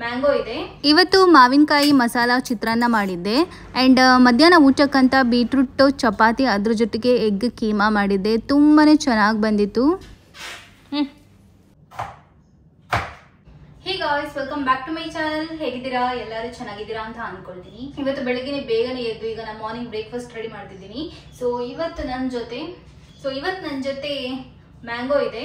Mango ಇದೆ. ಇವತ್ತು ಮಾವಿನಕಾಯಿ ಮಸಾಲ ಚಿತ್ರಾನ್ನ ಮಾಡಿದ್ದೆ. ಆ್ಯಂಡ್ ಮಧ್ಯಾಹ್ನ ಊಟಕ್ಕಂತ ಬೀಟ್ರೂಟ್ ಚಪಾತಿ, ಅದ್ರ ಜೊತೆಗೆ ಎಗ್ ಕೀಮಾ ಮಾಡಿದ್ದೆ. ತುಂಬಾ ಚೆನ್ನಾಗಿ ಬಂದಿತ್ತು. Hey guys, welcome back to my channel. ಹೇಗಿದ್ದೀರಾ? ಎಲ್ಲರೂ ಚೆನ್ನಾಗಿದ್ದೀರಾ ಅಂತ ಅನ್ಕೊಳ್ತೀನಿ. ಇವತ್ತು ಬೆಳಗ್ಗೆ ಬೇಗನೆ ಎದ್ದು ಈಗ ನಾನು ಮಾರ್ನಿಂಗ್ ಬ್ರೇಕ್ಫಾಸ್ಟ್ ರೆಡಿ ಮಾಡ್ತಿದ್ದೀನಿ. ಸೊ ಇವತ್ತು ನನ್ನ ಜೊತೆ ಮ್ಯಾಂಗೋ ಇದೆ.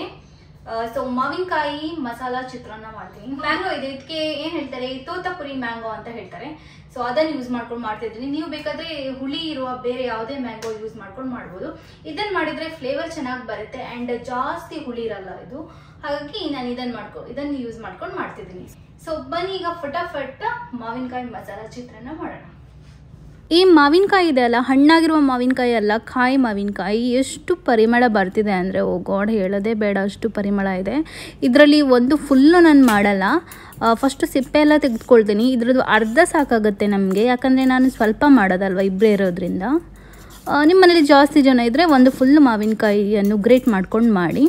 ಸೊ ಮಾವಿನಕಾಯಿ ಮಸಾಲಾ ಚಿತ್ರಾನ್ನ ಮಾಡ್ತೀನಿ. ಮ್ಯಾಂಗೋ ಇದೆ, ಇದಕ್ಕೆ ಏನ್ ಹೇಳ್ತಾರೆ, ತೋತಾಪುರಿ ಮ್ಯಾಂಗೋ ಅಂತ ಹೇಳ್ತಾರೆ. ಸೊ ಅದನ್ನ ಯೂಸ್ ಮಾಡ್ಕೊಂಡು ಮಾಡ್ತಿದ್ದೀನಿ. ನೀವು ಬೇಕಾದ್ರೆ ಹುಳಿ ಇರುವ ಬೇರೆ ಯಾವುದೇ ಮ್ಯಾಂಗೋ ಯೂಸ್ ಮಾಡ್ಕೊಂಡು ಮಾಡ್ಬೋದು. ಇದನ್ನ ಮಾಡಿದ್ರೆ ಫ್ಲೇವರ್ ಚೆನ್ನಾಗಿ ಬರುತ್ತೆ ಅಂಡ್ ಜಾಸ್ತಿ ಹುಳಿ ಇರಲ್ಲ ಇದು. ಹಾಗಾಗಿ ನಾನು ಇದನ್ನ ಯೂಸ್ ಮಾಡ್ಕೊಂಡು ಮಾಡ್ತಿದ್ದೀನಿ. ಸೊ ಬನ್ನಿ ಈಗ ಫಟಾಫಟ್ ಮಾವಿನಕಾಯಿ ಮಸಾಲಾ ಚಿತ್ರಾನ್ನ ಮಾಡೋಣ. ಈ ಮಾವಿನಕಾಯಿ ಇದೆ ಅಲ್ಲ, ಹಣ್ಣಾಗಿರುವ ಮಾವಿನಕಾಯಿ ಅಲ್ಲ, ಕಾಯಿ ಮಾವಿನಕಾಯಿ ಎಷ್ಟು ಪರಿಮಳ ಬರ್ತಿದೆ ಅಂದರೆ ಓ ಗಾಡ್, ಹೇಳೋದೇ ಬೇಡ, ಅಷ್ಟು ಪರಿಮಳ ಇದೆ. ಇದರಲ್ಲಿ ಒಂದು ಫುಲ್ಲು ನಾನು ಮಾಡಲ್ಲ. ಫಸ್ಟು ಸಿಪ್ಪೆ ಎಲ್ಲ ತೆಗೆದುಕೊಳ್ತೀನಿ. ಇದ್ರದ್ದು ಅರ್ಧ ಸಾಕಾಗುತ್ತೆ ನಮಗೆ, ಯಾಕಂದರೆ ನಾನು ಸ್ವಲ್ಪ ಮಾಡೋದಲ್ವ, ಇಬ್ಬರೇ ಇರೋದ್ರಿಂದ. ನಿಮ್ಮ ಮನೇಲಿ ಜಾಸ್ತಿ ಜನ ಇದ್ದರೆ ಒಂದು ಫುಲ್ ಮಾವಿನಕಾಯಿಯನ್ನು ಗ್ರೇಟ್ ಮಾಡ್ಕೊಂಡು ಮಾಡಿ.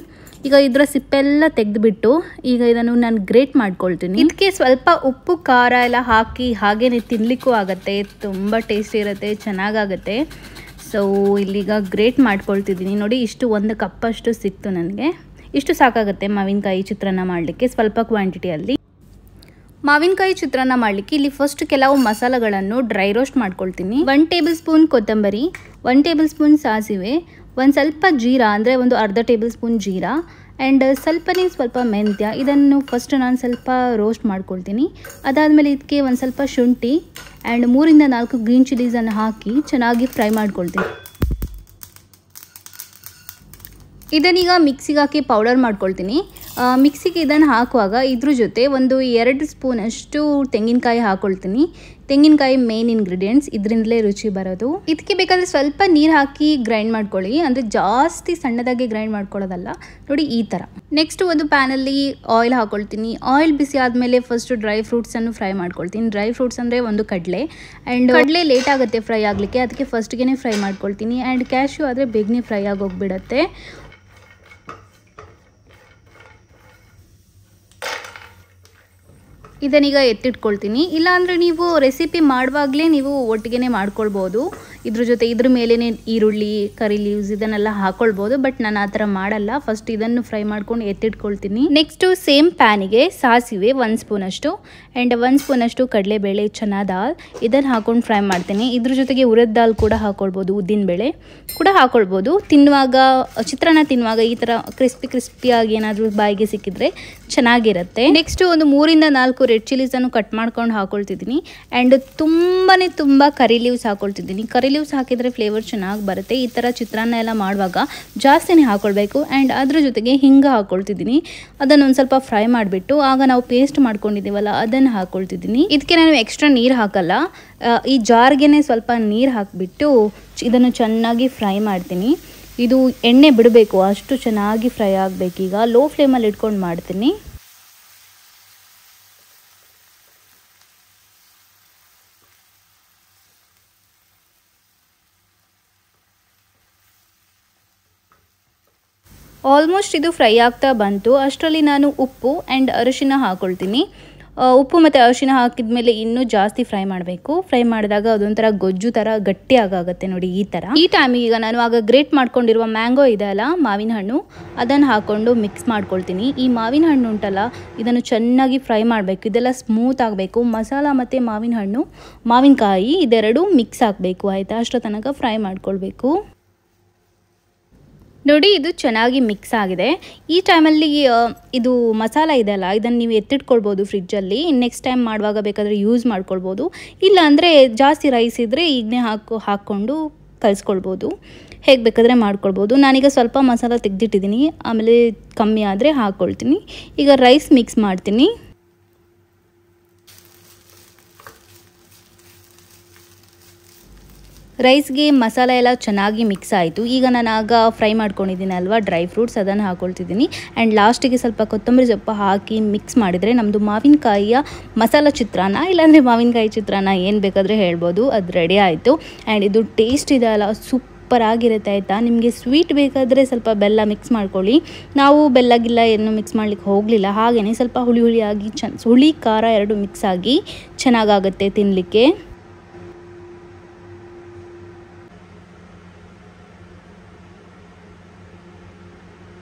ಈಗ ಇದರ ಸಿಪ್ಪೆಲ್ಲ ತೆಗೆದುಬಿಟ್ಟು ಈಗ ಇದನ್ನು ನಾನು ಗ್ರೇಟ್ ಮಾಡ್ಕೊಳ್ತೀನಿ. ಇದಕ್ಕೆ ಸ್ವಲ್ಪ ಉಪ್ಪು ಖಾರ ಎಲ್ಲ ಹಾಕಿ ಹಾಗೇನೆ ತಿನ್ನಲಿಕ್ಕೂ ಆಗುತ್ತೆ, ತುಂಬ ಟೇಸ್ಟಿ ಇರುತ್ತೆ, ಚೆನ್ನಾಗಾಗುತ್ತೆ. ಸೊ ಇಲ್ಲಿಗ ಗ್ರೇಟ್ ಮಾಡ್ಕೊಳ್ತಿದ್ದೀನಿ. ನೋಡಿ, ಇಷ್ಟು ಒಂದು ಕಪ್ಪಷ್ಟು ಸಿಕ್ತು ನನಗೆ. ಇಷ್ಟು ಸಾಕಾಗುತ್ತೆ ಮಾವಿನಕಾಯಿ ಚಿತ್ರಾನ್ನ ಮಾಡಲಿಕ್ಕೆ, ಸ್ವಲ್ಪ ಕ್ವಾಂಟಿಟಿಯಲ್ಲಿ. ಮಾವಿನಕಾಯಿ ಚಿತ್ರಾನ್ನ ಮಾಡಲಿಕ್ಕೆ ಇಲ್ಲಿ ಫಸ್ಟ್ ಕೆಲವು ಮಸಾಲೆಗಳನ್ನು ಡ್ರೈ ರೋಸ್ಟ್ ಮಾಡ್ಕೊಳ್ತೀನಿ. 1 ಟೇಬಲ್ ಸ್ಪೂನ್ ಕೊತ್ತಂಬರಿ, 1 ಟೇಬಲ್ ಸ್ಪೂನ್ ಸಾಸಿವೆ, ಒಂದು ಸ್ವಲ್ಪ ಜೀರಾ ಅಂದರೆ ಒಂದು ಅರ್ಧ ಟೇಬಲ್ ಸ್ಪೂನ್ ಜೀರಾ, ಆ್ಯಂಡ್ ಸ್ವಲ್ಪ ಮೆಂತ್ಯ. ಇದನ್ನು ಫಸ್ಟ್ ನಾನು ಸ್ವಲ್ಪ ರೋಸ್ಟ್ ಮಾಡ್ಕೊಳ್ತೀನಿ. ಅದಾದಮೇಲೆ ಇದಕ್ಕೆ ಒಂದು ಸ್ವಲ್ಪ ಶುಂಠಿ ಆ್ಯಂಡ್ 3 ಇಂದ 4 ಗ್ರೀನ್ ಚಿಲ್ಲೀಸನ್ನು ಹಾಕಿ ಚೆನ್ನಾಗಿ ಫ್ರೈ ಮಾಡ್ಕೊಳ್ತೀನಿ. ಇದನ್ನೀಗ ಮಿಕ್ಸಿಗೆ ಹಾಕಿ ಪೌಡರ್ ಮಾಡ್ಕೊಳ್ತೀನಿ. ಮಿಕ್ಸಿಗೆ ಇದನ್ನು ಹಾಕುವಾಗ ಇದ್ರ ಜೊತೆ ಒಂದು 2 ಸ್ಪೂನಷ್ಟು ತೆಂಗಿನಕಾಯಿ ಹಾಕ್ಕೊಳ್ತೀನಿ. ತೆಂಗಿನಕಾಯಿ ಮೇನ್ ಇಂಗ್ರೀಡಿಯೆಂಟ್ಸ್, ಇದರಿಂದಲೇ ರುಚಿ ಬರೋದು. ಇದಕ್ಕೆ ಬೇಕಾದರೆ ಸ್ವಲ್ಪ ನೀರು ಹಾಕಿ ಗ್ರೈಂಡ್ ಮಾಡ್ಕೊಳ್ಳಿ, ಅಂದರೆ ಜಾಸ್ತಿ ಸಣ್ಣದಾಗಿ ಗ್ರೈಂಡ್ ಮಾಡ್ಕೊಳ್ಳೋದಲ್ಲ. ನೋಡಿ ಈ ಥರ. ನೆಕ್ಸ್ಟ್ ಒಂದು ಪ್ಯಾನಲ್ಲಿ ಆಯಿಲ್ ಹಾಕ್ಕೊಳ್ತೀನಿ. ಆಯಿಲ್ ಬಿಸಿ ಆದಮೇಲೆ ಫಸ್ಟ್ ಡ್ರೈ ಫ್ರೂಟ್ಸನ್ನು ಫ್ರೈ ಮಾಡ್ಕೊಳ್ತೀನಿ. ಡ್ರೈ ಫ್ರೂಟ್ಸ್ ಅಂದರೆ ಒಂದು ಕಡಲೆ, ಆ್ಯಂಡ್ ಕಡಲೆ ಲೇಟ್ ಆಗುತ್ತೆ ಫ್ರೈ ಆಗಲಿಕ್ಕೆ, ಅದಕ್ಕೆ ಫಸ್ಟ್ಗೆ ಫ್ರೈ ಮಾಡ್ಕೊಳ್ತೀನಿ. ಆ್ಯಂಡ್ ಕ್ಯಾಶ್ಯೂ ಆದರೆ ಬೇಗನೆ ಫ್ರೈ ಆಗೋಗ್ಬಿಡತ್ತೆ. ಇದನ್ನೀಗ ಎತ್ತಿಟ್ಕೊಳ್ತೀನಿ. ಇಲ್ಲಾಂದರೆ ನೀವು ರೆಸಿಪಿ ಮಾಡುವಾಗಲೇ ನೀವು ಒಟ್ಟಿಗೆ ಮಾಡ್ಕೊಳ್ಬೋದು. ಇದ್ರ ಮೇಲೇ ಈರುಳ್ಳಿ, ಕರಿ ಲೀವ್ಸ್ ಇದನ್ನೆಲ್ಲ ಹಾಕ್ಕೊಳ್ಬೋದು. ಬಟ್ ನಾನು ಆ ಥರ ಮಾಡಲ್ಲ. ಫಸ್ಟ್ ಇದನ್ನು ಫ್ರೈ ಮಾಡ್ಕೊಂಡು ಎತ್ತಿಟ್ಕೊಳ್ತೀನಿ. ನೆಕ್ಸ್ಟು ಸೇಮ್ ಪ್ಯಾನಿಗೆ ಸಾಸಿವೆ 1 ಸ್ಪೂನಷ್ಟು ಆ್ಯಂಡ್ 1 ಸ್ಪೂನಷ್ಟು ಕಡಲೆಬೇಳೆ, ಚನಾ ದಾಲ್ ಇದನ್ನು ಹಾಕ್ಕೊಂಡು ಫ್ರೈ ಮಾಡ್ತೀನಿ. ಇದ್ರ ಜೊತೆಗೆ ಉರಿದ ದಾಲ್ ಕೂಡ ಹಾಕ್ಕೊಳ್ಬೋದು, ಉದ್ದಿನಬೇಳೆ ಕೂಡ ಹಾಕ್ಕೊಳ್ಬೋದು. ಚಿತ್ರಾನ್ನ ತಿನ್ನುವಾಗ ಈ ಥರ ಕ್ರಿಸ್ಪಿಯಾಗಿ ಏನಾದರೂ ಬಾಯಿಗೆ ಸಿಕ್ಕಿದ್ರೆ ಚೆನ್ನಾಗಿರುತ್ತೆ. ನೆಕ್ಸ್ಟು ಒಂದು 3 ಇಂದ 4 ರೆಡ್ ಚಿಲ್ಲೀಸನ್ನು ಕಟ್ ಮಾಡ್ಕೊಂಡು ಹಾಕ್ಕೊಳ್ತಿದ್ದೀನಿ. ಆ್ಯಂಡ್ ತುಂಬ ಕರಿ ಲೀವ್ಸ್ ಹಾಕ್ಕೊಳ್ತಿದ್ದೀನಿ. ಕರಿ ಲೀವ್ಸ್ ಹಾಕಿದರೆ ಫ್ಲೇವರ್ ಚೆನ್ನಾಗಿ ಬರುತ್ತೆ. ಈ ಥರ ಚಿತ್ರಾನ್ನ ಎಲ್ಲ ಮಾಡುವಾಗ ಜಾಸ್ತಿನೇ ಹಾಕ್ಕೊಳ್ಬೇಕು. ಆ್ಯಂಡ್ ಅದ್ರ ಜೊತೆಗೆ ಹಿಂಗೆ ಹಾಕ್ಕೊಳ್ತಿದ್ದೀನಿ. ಅದನ್ನು ಒಂದು ಸ್ವಲ್ಪ ಫ್ರೈ ಮಾಡಿಬಿಟ್ಟು ಆಗ ನಾವು ಪೇಸ್ಟ್ ಮಾಡ್ಕೊಂಡಿದ್ದೀವಲ್ಲ ಅದನ್ನು ಹಾಕ್ಕೊಳ್ತಿದ್ದೀನಿ. ಇದಕ್ಕೆ ನಾನು ಎಕ್ಸ್ಟ್ರಾ ನೀರು ಹಾಕಲ್ಲ. ಈ ಜಾರ್ಗೆ ಸ್ವಲ್ಪ ನೀರು ಹಾಕಿಬಿಟ್ಟು ಇದನ್ನು ಚೆನ್ನಾಗಿ ಫ್ರೈ ಮಾಡ್ತೀನಿ. ಇದು ಎಣ್ಣೆ ಬಿಡಬೇಕು, ಅಷ್ಟು ಚೆನ್ನಾಗಿ ಫ್ರೈ ಆಗಬೇಕೀಗ. ಲೋ ಫ್ಲೇಮಲ್ಲಿ ಇಟ್ಕೊಂಡು ಮಾಡ್ತೀನಿ. ಆಲ್ಮೋಸ್ಟ್ ಇದು ಫ್ರೈ ಆಗ್ತಾ ಬಂತು. ಅಷ್ಟರಲ್ಲಿ ನಾನು ಉಪ್ಪು ಆ್ಯಂಡ್ ಅರಿಶಿನ ಹಾಕ್ಕೊಳ್ತೀನಿ. ಉಪ್ಪು ಮತ್ತು ಅರಿಶಿನ ಹಾಕಿದ ಮೇಲೆ ಇನ್ನೂ ಜಾಸ್ತಿ ಫ್ರೈ ಮಾಡಬೇಕು. ಫ್ರೈ ಮಾಡಿದಾಗ ಅದೊಂಥರ ಗೊಜ್ಜು ಥರ ಗಟ್ಟಿ ಆಗುತ್ತೆ. ನೋಡಿ ಈ ಥರ. ಈ ಟೈಮಿಗೆ ಈಗ ನಾನು ಆಗ ಗ್ರೇಟ್ ಮಾಡ್ಕೊಂಡಿರುವ ಮ್ಯಾಂಗೋ ಇದೆ ಅಲ್ಲ, ಮಾವಿನ ಹಣ್ಣು, ಅದನ್ನು ಹಾಕ್ಕೊಂಡು ಮಿಕ್ಸ್ ಮಾಡ್ಕೊಳ್ತೀನಿ. ಈ ಮಾವಿನ ಹಣ್ಣು ಉಂಟಲ್ಲ, ಇದನ್ನು ಚೆನ್ನಾಗಿ ಫ್ರೈ ಮಾಡಬೇಕು. ಇದೆಲ್ಲ ಸ್ಮೂತ್ ಆಗಬೇಕು. ಮಸಾಲ ಮತ್ತು ಮಾವಿನಕಾಯಿ ಇದೆರಡು ಮಿಕ್ಸ್ ಆಗಬೇಕು, ಆಯಿತಾ? ಅಷ್ಟರ ತನಕ ಫ್ರೈ ಮಾಡ್ಕೊಳ್ಬೇಕು. ನೋಡಿ, ಇದು ಚೆನ್ನಾಗಿ ಮಿಕ್ಸ್ ಆಗಿದೆ. ಈ ಟೈಮಲ್ಲಿ ಇದು ಮಸಾಲ ಇದೆಯಲ್ಲ, ಇದನ್ನು ನೀವು ಎತ್ತಿಟ್ಕೊಳ್ಬೋದು ಫ್ರಿಜ್ಜಲ್ಲಿ. ನೆಕ್ಸ್ಟ್ ಟೈಮ್ ಮಾಡುವಾಗ ಬೇಕಾದರೆ ಯೂಸ್ ಮಾಡ್ಕೊಳ್ಬೋದು. ಇಲ್ಲಾಂದರೆ ಜಾಸ್ತಿ ರೈಸ್ ಇದ್ದರೆ ಈಗನೇ ಹಾಕ್ಕೊಂಡು ಕಲಿಸ್ಕೊಳ್ಬೋದು. ಹೇಗೆ ಬೇಕಾದರೆ ಮಾಡ್ಕೊಳ್ಬೋದು. ನಾನೀಗ ಸ್ವಲ್ಪ ಮಸಾಲ ತೆಗೆದಿಟ್ಟಿದ್ದೀನಿ, ಆಮೇಲೆ ಕಮ್ಮಿ ಆದರೆ ಹಾಕ್ಕೊಳ್ತೀನಿ. ಈಗ ರೈಸ್ ಮಿಕ್ಸ್ ಮಾಡ್ತೀನಿ. ರೈಸ್ಗೆ ಮಸಾಲ ಎಲ್ಲ ಚೆನ್ನಾಗಿ ಮಿಕ್ಸ್ ಆಯಿತು. ಈಗ ನಾನು ಆಗ ಫ್ರೈ ಮಾಡ್ಕೊಂಡಿದ್ದೀನಿ ಅಲ್ವಾ ಡ್ರೈ ಫ್ರೂಟ್ಸ್, ಅದನ್ನು ಹಾಕ್ಕೊಳ್ತಿದ್ದೀನಿ. ಆ್ಯಂಡ್ ಲಾಸ್ಟಿಗೆ ಸ್ವಲ್ಪ ಕೊತ್ತಂಬರಿ ಸೊಪ್ಪು ಹಾಕಿ ಮಿಕ್ಸ್ ಮಾಡಿದರೆ ನಮ್ಮದು ಮಾವಿನಕಾಯಿಯ ಮಸಾಲ ಚಿತ್ರಾನ್ನ, ಇಲ್ಲಾಂದರೆ ಮಾವಿನಕಾಯಿ ಚಿತ್ರಾನ್ನ ಏನು ಬೇಕಾದರೆ ಹೇಳ್ಬೋದು, ಅದು ರೆಡಿ ಆಯಿತು. ಆ್ಯಂಡ್ ಇದು ಟೇಸ್ಟ್ ಇದೆ ಅಲ್ಲ, ಸೂಪರ್ ಸೂಪರ್ ಆಗಿರುತ್ತೆ ಆಯಿತಾ. ನಿಮಗೆ ಸ್ವೀಟ್ ಬೇಕಾದರೆ ಸ್ವಲ್ಪ ಬೆಲ್ಲ ಮಿಕ್ಸ್ ಮಾಡ್ಕೊಳ್ಳಿ. ನಾವು ಬೆಲ್ಲಗಿಲ್ಲ ಏನು ಮಿಕ್ಸ್ ಮಾಡ್ಲಿಕ್ಕೆ ಹೋಗಲಿಲ್ಲ. ಹಾಗೆಯೇ ಸ್ವಲ್ಪ ಹುಳಿ ಹುಳಿಯಾಗಿ ಹುಳಿ ಖಾರ ಎರಡು ಮಿಕ್ಸ್ ಆಗಿ ಚೆನ್ನಾಗಾಗುತ್ತೆ ತಿನ್ನಲಿಕ್ಕೆ.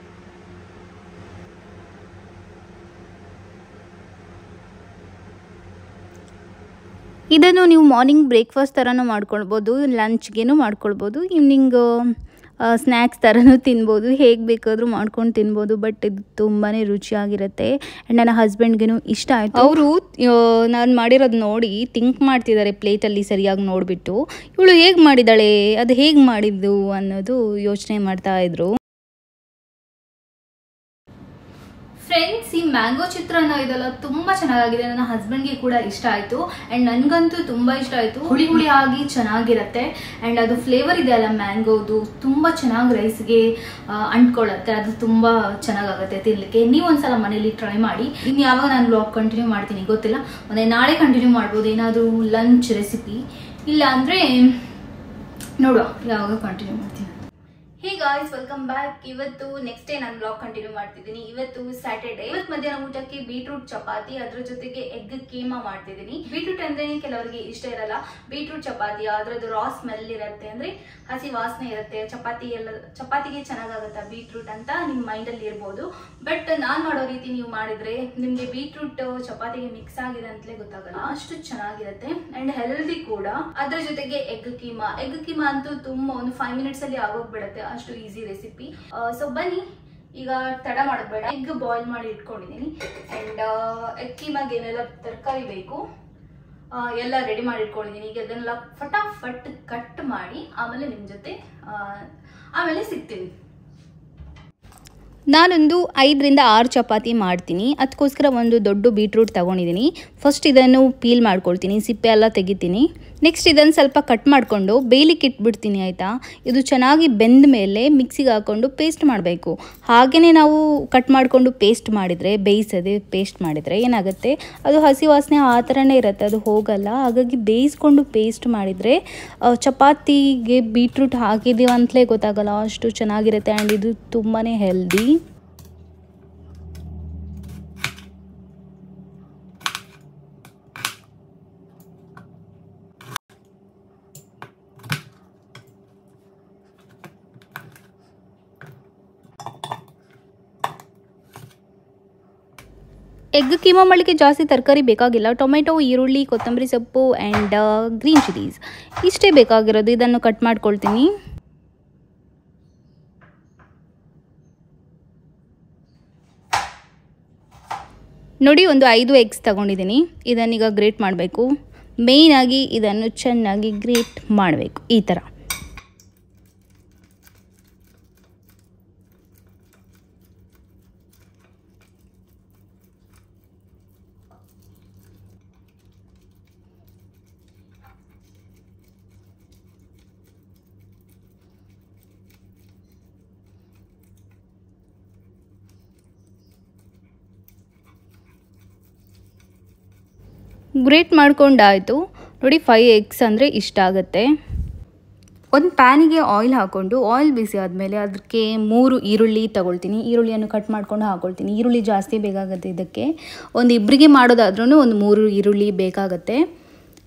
ಇದನ್ನು ನೀವು ಮಾರ್ನಿಂಗ್ ಬ್ರೇಕ್ಫಾಸ್ಟ್ ಥರನೂ ಮಾಡ್ಕೊಳ್ಬೋದು, ಲಂಚ್ಗೇನು ಮಾಡ್ಕೊಳ್ಬೋದು, ಈವ್ನಿಂಗ್ ಸ್ನ್ಯಾಕ್ಸ್ ಥರನೂ ತಿನ್ಬೋದು, ಹೇಗೆ ಬೇಕಾದರೂ ಮಾಡ್ಕೊಂಡು ತಿನ್ಬೋದು. ಬಟ್ ಇದು ತುಂಬಾ ರುಚಿಯಾಗಿರುತ್ತೆ. ಆ್ಯಂಡ್ ನನ್ನ ಹಸ್ಬೆಂಡ್ಗೂ ಇಷ್ಟ ಆಯಿತು. ಅವರು ನಾನು ಮಾಡಿರೋದು ನೋಡಿ ಥಿಂಕ್ ಮಾಡ್ತಿದ್ದಾರೆ ಪ್ಲೇಟಲ್ಲಿ ಸರಿಯಾಗಿ ನೋಡಿಬಿಟ್ಟು, ಇವಳು ಹೇಗೆ ಮಾಡಿದ್ದಾಳೆ, ಅದು ಹೇಗೆ ಮಾಡಿದ್ದು ಅನ್ನೋದು ಯೋಚನೆ ಮಾಡ್ತಾಯಿದ್ರು. ಫ್ರೆಂಡ್ಸ್, ಈ ಮ್ಯಾಂಗೋ ಚಿತ್ರಾನ್ನ ಇದೆಲ್ಲ ತುಂಬ ಚೆನ್ನಾಗಿದೆ. ನನ್ನ ಹಸ್ಬೆಂಡ್ಗೆ ಕೂಡ ಇಷ್ಟ ಆಯಿತು ಆ್ಯಂಡ್ ನನಗಂತೂ ತುಂಬ ಇಷ್ಟ ಆಯಿತು. ಹುಳಿ ಹುಳಿ ಆಗಿ ಚೆನ್ನಾಗಿರುತ್ತೆ ಆ್ಯಂಡ್ ಅದು ಫ್ಲೇವರ್ ಇದೆ ಅಲ್ಲ ಮ್ಯಾಂಗೋದು, ತುಂಬ ಚೆನ್ನಾಗಿ ರೈಸ್ಗೆ ಅಂಟ್ಕೊಳ್ಳುತ್ತೆ. ಅದು ತುಂಬ ಚೆನ್ನಾಗಾಗುತ್ತೆ ತಿನ್ನಲಿಕ್ಕೆ. ನೀವು ಒಂದ್ಸಲ ಮನೇಲಿ ಟ್ರೈ ಮಾಡಿ. ಇನ್ನು ಯಾವಾಗ ನಾನು ಬ್ಲಾಗ್ ಕಂಟಿನ್ಯೂ ಮಾಡ್ತೀನಿ ಗೊತ್ತಿಲ್ಲ, ಒಂದೇ ನಾಳೆ ಕಂಟಿನ್ಯೂ ಮಾಡ್ಬೋದು, ಏನಾದರೂ ಲಂಚ್ ರೆಸಿಪಿ. ಇಲ್ಲ ಅಂದರೆ ನೋಡುವ ಯಾವಾಗ ಕಂಟಿನ್ಯೂ ಮಾಡ್ತೀನಿ. Hey guys, welcome back. ಇವತ್ತು ನೆಕ್ಸ್ಟ್ ಡೇ ನಾನು ಬ್ಲಾಗ್ ಕಂಟಿನ್ಯೂ ಮಾಡ್ತಿದ್ದೀನಿ. ಇವತ್ತು ಸ್ಯಾಟರ್ಡೇ. ಇವತ್ತು ಮಧ್ಯಾಹ್ನ ಊಟಕ್ಕೆ ಬೀಟ್ರೂಟ್ ಚಪಾತಿ, ಅದ್ರ ಜೊತೆಗೆ ಎಗ್ ಕೀಮಾ ಮಾಡ್ತಿದ್ದೀನಿ. ಬೀಟ್ರೂಟ್ ಅಂದ್ರೆ ಕೆಲವರಿಗೆ ಇಷ್ಟ ಇರಲ್ಲ. ಬೀಟ್ರೂಟ್ ಚಪಾತಿ ಅದ್ರದ್ದು ರಾ ಸ್ಮೆಲ್ ಇರುತ್ತೆ, ಅಂದ್ರೆ ಹಸಿ ವಾಸನೆ ಇರುತ್ತೆ. ಚಪಾತಿಗೆ ಚೆನ್ನಾಗಾಗುತ್ತೆ ಬೀಟ್ರೂಟ್ ಅಂತ ನಿಮ್ಮ ಮೈಂಡ್ ಅಲ್ಲಿ ಇರ್ಬೋದು. ಬಟ್ ನಾನ್ ಮಾಡೋ ರೀತಿ ನೀವು ಮಾಡಿದ್ರೆ ನಿಮ್ಗೆ ಬೀಟ್ರೂಟ್ ಚಪಾತಿಗೆ ಮಿಕ್ಸ್ ಆಗಿದೆ ಅಂತಲೇ ಗೊತ್ತಾಗಲ್ಲ, ಅಷ್ಟು ಚೆನ್ನಾಗಿರುತ್ತೆ ಅಂಡ್ ಹೆಲ್ದಿ ಕೂಡ. ಅದ್ರ ಜೊತೆಗೆ ಎಗ್ ಕೀಮಾ ಅಂತೂ ತುಂಬಾ ಒಂದು 5 ಮಿನಿಟ್ಸ್ ಅಲ್ಲಿ ಆಗೋಗ್ಬಿಡುತ್ತೆ, ಅಷ್ಟು ಈಸಿ ರೆಸಿಪಿ. ಸೊ ಬನ್ನಿ, ಈಗ ತಡ ಮಾಡೋದು ಬೇಡ. ಎಗ್ ಬಾಯ್ಲ್ ಮಾಡಿ ಇಟ್ಕೊಂಡಿದ್ದೀನಿ ಅಂಡ್ ಎಗ್ ಕೀಮಾಗೆ ಏನೆಲ್ಲ ತರಕಾರಿ ಬೇಕು ಎಲ್ಲ ರೆಡಿ ಮಾಡಿ ಇಟ್ಕೊಂಡಿದ್ದೀನಿ. ಈಗ ಅದನ್ನೆಲ್ಲ ಫಟಾಫಟ್ ಕಟ್ ಮಾಡಿ ಆಮೇಲೆ ನಿಮ್ಮ ಜೊತೆ ಆಮೇಲೆ ಸಿಗ್ತೀನಿ. ನಾನೊಂದು 5 ರಿಂದ 6 ಚಪಾತಿ ಮಾಡ್ತೀನಿ. ಅದಕ್ಕೋಸ್ಕರ ಒಂದು ದೊಡ್ಡ ಬೀಟ್ರೂಟ್ ತೊಗೊಂಡಿದ್ದೀನಿ. ಫಸ್ಟ್ ಇದನ್ನು ಪೀಲ್ ಮಾಡ್ಕೊಳ್ತೀನಿ, ಸಿಪ್ಪೆ ಎಲ್ಲ ತೆಗಿತೀನಿ. ನೆಕ್ಸ್ಟ್ ಇದನ್ನು ಸ್ವಲ್ಪ ಕಟ್ ಮಾಡಿಕೊಂಡು ಬೇಯಲಿಕ್ಕೆ ಇಟ್ಬಿಡ್ತೀನಿ ಆಯಿತಾ. ಇದು ಚೆನ್ನಾಗಿ ಬೆಂದ ಮೇಲೆ ಮಿಕ್ಸಿಗೆ ಹಾಕ್ಕೊಂಡು ಪೇಸ್ಟ್ ಮಾಡಬೇಕು. ಹಾಗೆಯೇ ನಾವು ಕಟ್ ಮಾಡಿಕೊಂಡು ಪೇಸ್ಟ್ ಮಾಡಿದರೆ, ಬೇಯಿಸದೆ ಪೇಸ್ಟ್ ಮಾಡಿದರೆ ಏನಾಗುತ್ತೆ, ಅದು ಹಸಿ ವಾಸನೆ ಆ ಥರನೇ ಇರುತ್ತೆ, ಅದು ಹೋಗಲ್ಲ. ಹಾಗಾಗಿ ಬೇಯಿಸ್ಕೊಂಡು ಪೇಸ್ಟ್ ಮಾಡಿದರೆ ಚಪಾತಿಗೆ ಬೀಟ್ರೂಟ್ ಹಾಕಿದ್ದೀವಿ ಅಂತಲೇ ಗೊತ್ತಾಗಲ್ಲ, ಅಷ್ಟು ಚೆನ್ನಾಗಿರುತ್ತೆ. ಆ್ಯಂಡ್ ಇದು ತುಂಬಾ ಹೆಲ್ದಿ. ಎಗ್ ಕೀಮಾ ಮಾಡಲಿಕ್ಕೆ ಜಾಸ್ತಿ ತರಕಾರಿ ಬೇಕಾಗಿಲ್ಲ. ಟೊಮೆಟೊ, ಈರುಳ್ಳಿ, ಕೊತ್ತಂಬರಿ ಸೊಪ್ಪು ಆ್ಯಂಡ್ ಗ್ರೀನ್ ಚಿಲ್ಲೀಸ್ ಇಷ್ಟೇ ಬೇಕಾಗಿರೋದು. ಇದನ್ನು ಕಟ್ ಮಾಡ್ಕೊಳ್ತೀನಿ. ನೋಡಿ, ಒಂದು 5 ಎಗ್ಸ್ ತಗೊಂಡಿದ್ದೀನಿ. ಇದನ್ನೀಗ ಗ್ರೇಟ್ ಮಾಡಬೇಕು. ಮೇಯ್ನಾಗಿ ಇದನ್ನು ಚೆನ್ನಾಗಿ ಗ್ರೇಟ್ ಮಾಡಬೇಕು ಈ ಥರ. ಗ್ರೇಟ್ ಮಾಡ್ಕೊಂಡಾಯಿತು. ನೋಡಿ, 5 ಎಗ್ಸ್ ಅಂದರೆ ಇಷ್ಟ ಆಗುತ್ತೆ. ಒಂದು ಪ್ಯಾನಿಗೆ ಆಯಿಲ್ ಹಾಕ್ಕೊಂಡು, ಆಯಿಲ್ ಬಿಸಿ ಆದಮೇಲೆ ಅದಕ್ಕೆ 3 ಈರುಳ್ಳಿ ತಗೊಳ್ತೀನಿ. ಈರುಳ್ಳಿಯನ್ನು ಕಟ್ ಮಾಡ್ಕೊಂಡು ಹಾಕ್ಕೊಳ್ತೀನಿ. ಈರುಳ್ಳಿ ಜಾಸ್ತಿ ಬೇಕಾಗುತ್ತೆ ಇದಕ್ಕೆ. ಒಂದು ಇಬ್ಬರಿಗೆ ಮಾಡೋದಾದ್ರೂ ಒಂದು 3 ಈರುಳ್ಳಿ ಬೇಕಾಗುತ್ತೆ.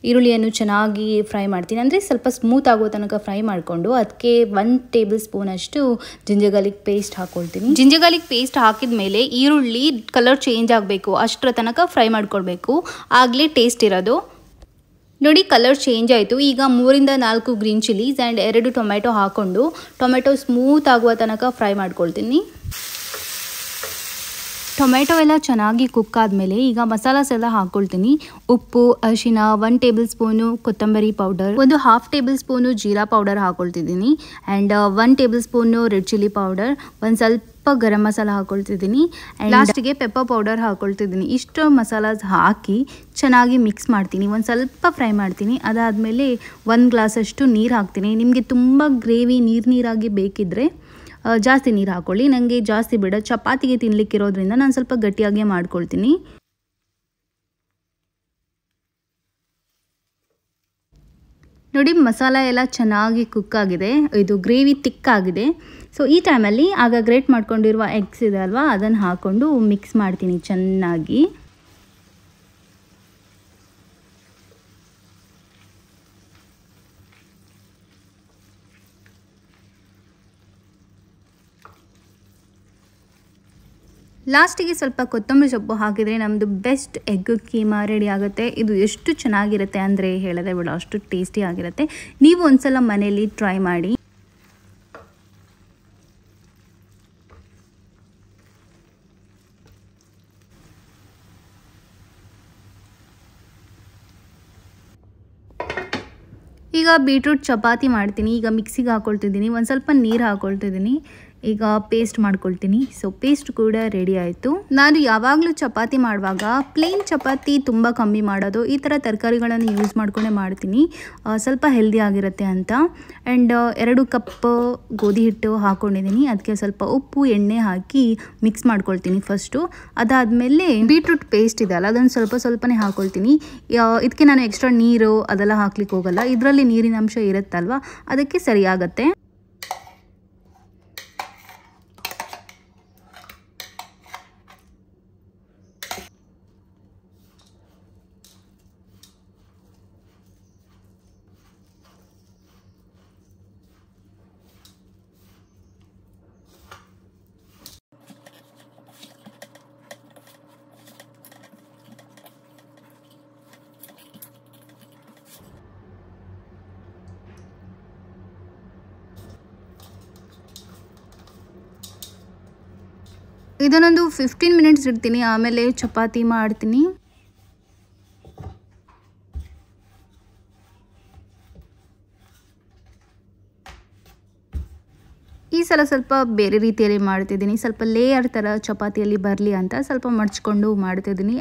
ಈರುಳ್ಳಿಯನ್ನು ಚೆನ್ನಾಗಿ ಫ್ರೈ ಮಾಡ್ತೀನಿ, ಅಂದರೆ ಸ್ವಲ್ಪ ಸ್ಮೂತ್ ಆಗೋ ತನಕ ಫ್ರೈ ಮಾಡಿಕೊಂಡು ಅದಕ್ಕೆ 1 ಟೇಬಲ್ ಸ್ಪೂನ್ ಅಷ್ಟು ಜಿಂಜರ್ ಗಾರ್ಲಿಕ್ ಪೇಸ್ಟ್ ಹಾಕ್ಕೊಳ್ತೀನಿ. ಜಿಂಜರ್ ಗಾರ್ಲಿಕ್ ಪೇಸ್ಟ್ ಹಾಕಿದ ಮೇಲೆ ಈರುಳ್ಳಿ ಕಲರ್ ಚೇಂಜ್ ಆಗಬೇಕು, ಅಷ್ಟರ ತನಕ ಫ್ರೈ ಮಾಡ್ಕೊಳ್ಬೇಕು, ಆಗಲೇ ಟೇಸ್ಟ್ ಇರೋದು. ನೋಡಿ, ಕಲರ್ ಚೇಂಜ್ ಆಯಿತು. ಈಗ 3 ರಿಂದ 4 ಗ್ರೀನ್ ಚಿಲ್ಲೀಸ್ ಆ್ಯಂಡ್ 2 ಟೊಮೆಟೊ ಹಾಕ್ಕೊಂಡು ಟೊಮೆಟೊ ಸ್ಮೂತ್ ಆಗುವ ತನಕ ಫ್ರೈ ಮಾಡ್ಕೊಳ್ತೀನಿ. ಟೊಮೆಟೊ ಎಲ್ಲ ಚೆನ್ನಾಗಿ ಕುಕ್ ಆದಮೇಲೆ ಈಗ ಮಸಾಲಾಸ್ ಎಲ್ಲ ಹಾಕ್ಕೊಳ್ತೀನಿ. ಉಪ್ಪು, ಅರಿಶಿನ, 1 ಟೇಬಲ್ ಸ್ಪೂನು ಕೊತ್ತಂಬರಿ ಪೌಡರ್, ಒಂದು 1/2 ಟೇಬಲ್ ಸ್ಪೂನು ಜೀರಾ ಪೌಡರ್ ಹಾಕ್ಕೊಳ್ತಿದ್ದೀನಿ and 1 table spoon red chilli powder, ಒಂದು ಸ್ವಲ್ಪ ಗರಂ ಮಸಾಲ ಹಾಕ್ಕೊಳ್ತಿದ್ದೀನಿ ಆ್ಯಂಡ್ ಲಾಸ್ಟಿಗೆ ಪೆಪ್ಪರ್ ಪೌಡರ್ ಹಾಕ್ಕೊಳ್ತಿದ್ದೀನಿ. ಇಷ್ಟು ಮಸಾಲಾಸ್ ಹಾಕಿ ಚೆನ್ನಾಗಿ ಮಿಕ್ಸ್ ಮಾಡ್ತೀನಿ, ಒಂದು ಸ್ವಲ್ಪ ಫ್ರೈ ಮಾಡ್ತೀನಿ. ಅದಾದಮೇಲೆ 1 ಗ್ಲಾಸಷ್ಟು ನೀರು ಹಾಕ್ತೀನಿ. ನಿಮಗೆ ತುಂಬ ಗ್ರೇವಿ ನೀರಾಗಿ ಬೇಕಿದ್ದರೆ ಜಾಸ್ತಿ ನೀರು ಹಾಕ್ಕೊಳ್ಳಿ. ನನಗೆ ಜಾಸ್ತಿ ಬೇಡ, ಚಪಾತಿಗೆ ತಿನ್ನಲಿಕ್ಕಿರೋದ್ರಿಂದ ನಾನು ಸ್ವಲ್ಪ ಗಟ್ಟಿಯಾಗಿ ಮಾಡ್ಕೊಳ್ತೀನಿ. ನೋಡಿ ಮಸಾಲ ಎಲ್ಲ ಚೆನ್ನಾಗಿ ಕುಕ್ ಆಗಿದೆ, ಇದು ಗ್ರೇವಿ ತಿಕ್ಕಾಗಿದೆ. ಸೊ ಈ ಟೈಮಲ್ಲಿ ಆಗ ಗ್ರೇಟ್ ಮಾಡ್ಕೊಂಡಿರುವ ಎಗ್ಸ್ ಇದೆ ಅಲ್ವಾ, ಅದನ್ನು ಹಾಕ್ಕೊಂಡು ಮಿಕ್ಸ್ ಮಾಡ್ತೀನಿ ಚೆನ್ನಾಗಿ. ಲಾಸ್ಟಿಗೆ ಸ್ವಲ್ಪ ಕೊತ್ತಂಬರಿ ಸೊಪ್ಪು ಹಾಕಿದರೆ ನಮ್ಮದು ಬೆಸ್ಟ್ ಎಗ್ ಕೀಮಾ ರೆಡಿ ಆಗುತ್ತೆ. ಇದು ಎಷ್ಟು ಚೆನ್ನಾಗಿರುತ್ತೆ ಅಂದರೆ ಹೇಳೋದೇ ಬೇಡ, ಅಷ್ಟು ಟೇಸ್ಟಿ ಆಗಿರುತ್ತೆ. ನೀವು ಒಂದ್ಸಲ ಮನೆಯಲ್ಲಿ ಟ್ರೈ ಮಾಡಿ. ಈಗ ಬೀಟ್ರೂಟ್ ಚಪಾತಿ ಮಾಡ್ತೀನಿ. ಈಗ ಮಿಕ್ಸಿಗೆ ಹಾಕ್ಕೊಳ್ತಿದ್ದೀನಿ, ಒಂದು ಸ್ವಲ್ಪ ನೀರು ಹಾಕ್ಕೊಳ್ತಿದ್ದೀನಿ. ಈಗ ಪೇಸ್ಟ್ ಮಾಡ್ಕೊಳ್ತೀನಿ. ಸೊ ಪೇಸ್ಟ್ ಕೂಡ ರೆಡಿ ಆಯಿತು. ನಾನು ಯಾವಾಗಲೂ ಚಪಾತಿ ಮಾಡುವಾಗ ಪ್ಲೇನ್ ಚಪಾತಿ ತುಂಬ ಕಮ್ಮಿ ಮಾಡೋದು, ಈ ಥರ ತರಕಾರಿಗಳನ್ನು ಯೂಸ್ ಮಾಡ್ಕೊಂಡೇ ಮಾಡ್ತೀನಿ, ಸ್ವಲ್ಪ ಹೆಲ್ದಿ ಆಗಿರುತ್ತೆ ಅಂತ. ಆ್ಯಂಡ್ 2 ಕಪ್ ಗೋಧಿ ಹಿಟ್ಟು ಹಾಕ್ಕೊಂಡಿದ್ದೀನಿ. ಅದಕ್ಕೆ ಸ್ವಲ್ಪ ಉಪ್ಪು ಎಣ್ಣೆ ಹಾಕಿ ಮಿಕ್ಸ್ ಮಾಡ್ಕೊಳ್ತೀನಿ ಫಸ್ಟು. ಅದಾದಮೇಲೆ ಬೀಟ್ರೂಟ್ ಪೇಸ್ಟ್ ಇದೆಯಲ್ಲ, ಅದನ್ನು ಸ್ವಲ್ಪನೇ ಹಾಕ್ಕೊಳ್ತೀನಿ. ಇದಕ್ಕೆ ನಾನು ಎಕ್ಸ್ಟ್ರಾ ನೀರು ಅದೆಲ್ಲ ಹಾಕ್ಲಿಕ್ಕೆ ಹೋಗಲ್ಲ, ಇದರಲ್ಲಿ ನೀರಿನ ಅಂಶ ಇರುತ್ತಲ್ವ, ಅದಕ್ಕೆ ಸರಿಯಾಗತ್ತೆ. ಇದನ್ನೊಂದು 15 ಮಿನಿಟ್ಸ್ ಇಡ್ತೀನಿ, ಆಮೇಲೆ ಚಪಾತಿ ಮಾಡ್ತೀನಿ. ಈ ಸಲ ಸ್ವಲ್ಪ ಬೇರೆ ರೀತಿಯಲ್ಲಿ ಮಾಡ್ತಿದ್ದೀನಿ, ಸ್ವಲ್ಪ ಲೇಯರ್ ಥರ ಚಪಾತಿಯಲ್ಲಿ ಬರಲಿ ಅಂತ ಸ್ವಲ್ಪ ಮಡ್ಚ್ಕೊಂಡು ಮಾಡ್ತಿದ್ದೀನಿ.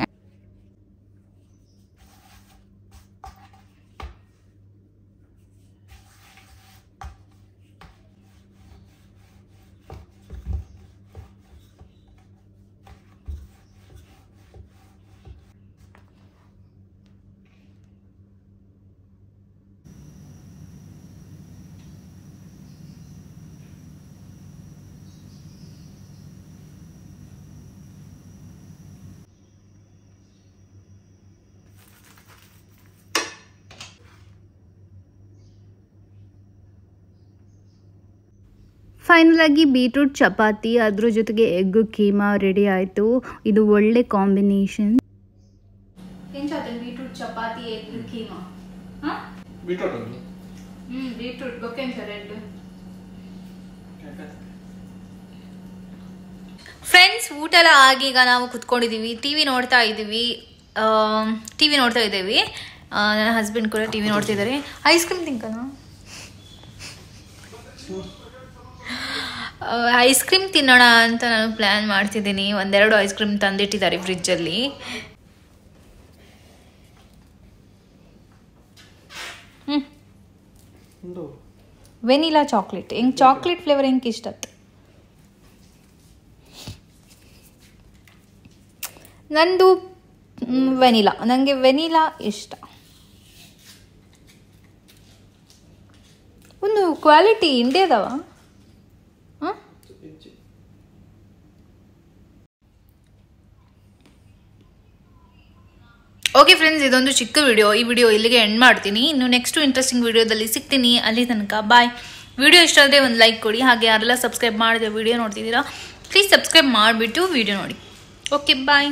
ಫೈನಲ್ ಆಗಿ ಬೀಟ್ರೂಟ್ ಚಪಾತಿ ಅದ್ರ ಜೊತೆಗೆ ಎಗ್ ಕೀಮಾ ರೆಡಿ ಆಯಿತು. ಇದು ಒಳ್ಳೆ combination. Beetroot chapati egg keema beetroot friends, ಊಟ ಎಲ್ಲ ಆಗಿ ಈಗ ನಾವು ಕುತ್ಕೊಂಡಿದ್ದೀವಿ, ಟಿವಿ ನೋಡ್ತಾ ಇದ್ದೀವಿ. ನನ್ನ ಹಸ್ಬೆಂಡ್ ಕೂಡ ಟಿವಿ ನೋಡ್ತಿದ್ದಾರೆ. ಐಸ್ ಕ್ರೀಮ್ ತಿಂಕನ ಐಸ್ ಕ್ರೀಮ್ ತಿನ್ನೋಣ ಅಂತ ನಾನು ಪ್ಲ್ಯಾನ್ ಮಾಡ್ತಿದ್ದೀನಿ. 1-2 ಐಸ್ ಕ್ರೀಮ್ ತಂದಿಟ್ಟಿದ್ದಾರೆ ಫ್ರಿಜ್ಜಲ್ಲಿ. ವೆನಿಲಾ ಚಾಕ್ಲೇಟ್, ಹೆಂಗೆ ಚಾಕ್ಲೇಟ್ ಫ್ಲೇವರ್ ಹೆಂಗೆ ಇಷ್ಟ ಆಯ್ತು ನಂದು. ವೆನಿಲಾ, ನನಗೆ ವೆನಿಲಾ ಇಷ್ಟ. ಒಂದು ಕ್ವಾಲಿಟಿ ಇಂಡಿಯಾದವ. ಓಕೆ ಫ್ರೆಂಡ್ಸ್, ಇದೊಂದು ಚಿಕ್ಕ ವಿಡಿಯೋ. ಈ ವಿಡಿಯೋ ಇಲ್ಲಿಗೆ ಎಂಡ್ ಮಾಡ್ತೀನಿ. ಇನ್ನು ನೆಕ್ಸ್ಟ್ ಇಂಟ್ರೆಸ್ಟಿಂಗ್ ವಿಡಿಯೋದಲ್ಲಿ ಸಿಗ್ತೀನಿ. ಅಲ್ಲಿ ತನಕ ಬಾಯ್. ವಿಡಿಯೋ ಇಷ್ಟ ಆದರೆ ಒಂದು ಲೈಕ್ ಕೊಡಿ. ಹಾಗೆ ಯಾರೆಲ್ಲ ಸಬ್ಸ್ಕ್ರೈಬ್ ಮಾಡಿದ್ರೆ ವಿಡಿಯೋ ನೋಡ್ತಿದ್ದೀರಾ, ಪ್ಲೀಸ್ ಸಬ್ಸ್ಕ್ರೈಬ್ ಮಾಡಿಬಿಟ್ಟು ವಿಡಿಯೋ ನೋಡಿ. ಓಕೆ ಬಾಯ್.